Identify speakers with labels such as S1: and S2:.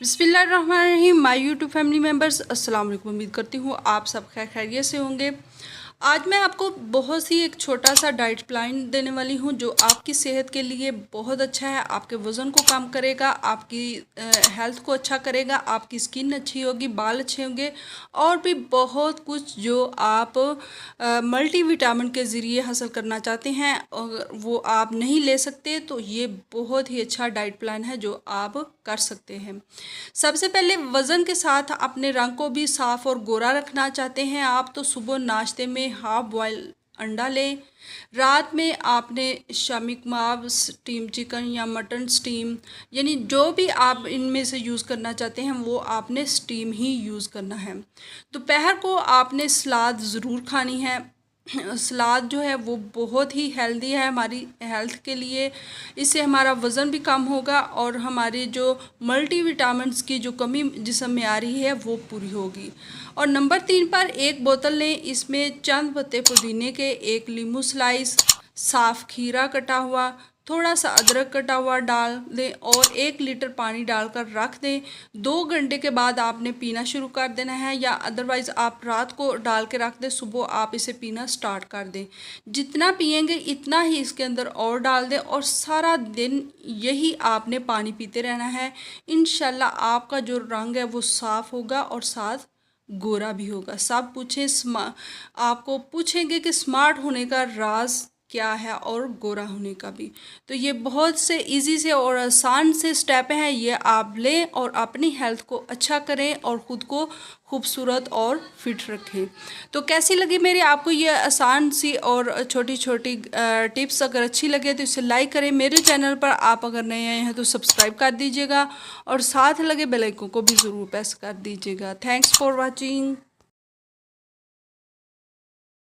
S1: बिस्मिल्लाहिर्रहमानिर्रहीम। My YouTube family members, अस्सलाम वालेकुम। उम्मीद करती हूँ आप सब खैरियत से होंगे। आज मैं आपको बहुत सी एक छोटा सा डाइट प्लान देने वाली हूँ जो आपकी सेहत के लिए बहुत अच्छा है। आपके वज़न को कम करेगा, आपकी हेल्थ को अच्छा करेगा, आपकी स्किन अच्छी होगी, बाल अच्छे होंगे और भी बहुत कुछ जो आप मल्टीविटामिन के ज़रिए हासिल करना चाहते हैं और वो आप नहीं ले सकते, तो ये बहुत ही अच्छा डाइट प्लान है जो आप कर सकते हैं। सबसे पहले वज़न के साथ अपने रंग को भी साफ़ और गोरा रखना चाहते हैं आप, तो सुबह नाश्ते में हाफ बॉयल अंडा लें। रात में आपने शामी कबाब, स्टीम चिकन या मटन स्टीम, यानी जो भी आप इनमें से यूज़ करना चाहते हैं वो आपने स्टीम ही यूज़ करना है। दोपहर को आपने सलाद ज़रूर खानी है। सलाद जो है वो बहुत ही हेल्दी है हमारी हेल्थ के लिए। इससे हमारा वज़न भी कम होगा और हमारी जो मल्टीविटामिन्स की जो कमी जिस्म में आ रही है वो पूरी होगी। और नंबर 3 पर एक बोतल लें, इसमें चंद पत्ते पुदीने के, एक नींबू स्लाइस, साफ़ खीरा कटा हुआ, थोड़ा सा अदरक कटा हुआ डाल दें और 1 लीटर पानी डालकर रख दें। 2 घंटे के बाद आपने पीना शुरू कर देना है, या अदरवाइज़ आप रात को डाल के रख दें, सुबह आप इसे पीना स्टार्ट कर दें। जितना पिएंगे इतना ही इसके अंदर और डाल दें और सारा दिन यही आपने पानी पीते रहना है। इंशाल्लाह आपका जो रंग है वो साफ़ होगा और साथ गोरा भी होगा। सब आपको पूछेंगे कि स्मार्ट होने का राज क्या है और गोरा होने का भी। तो ये बहुत से इजी से और आसान से स्टेप हैं, ये आप लें और अपनी हेल्थ को अच्छा करें और ख़ुद को खूबसूरत और फिट रखें। तो कैसी लगी मेरी आपको ये आसान सी और छोटी छोटी टिप्स? अगर अच्छी लगे तो इसे लाइक करें। मेरे चैनल पर आप अगर नए आए हैं तो सब्सक्राइब कर दीजिएगा और साथ लगे बेल आइकन को भी ज़रूर प्रेस कर दीजिएगा। Thanks for watching.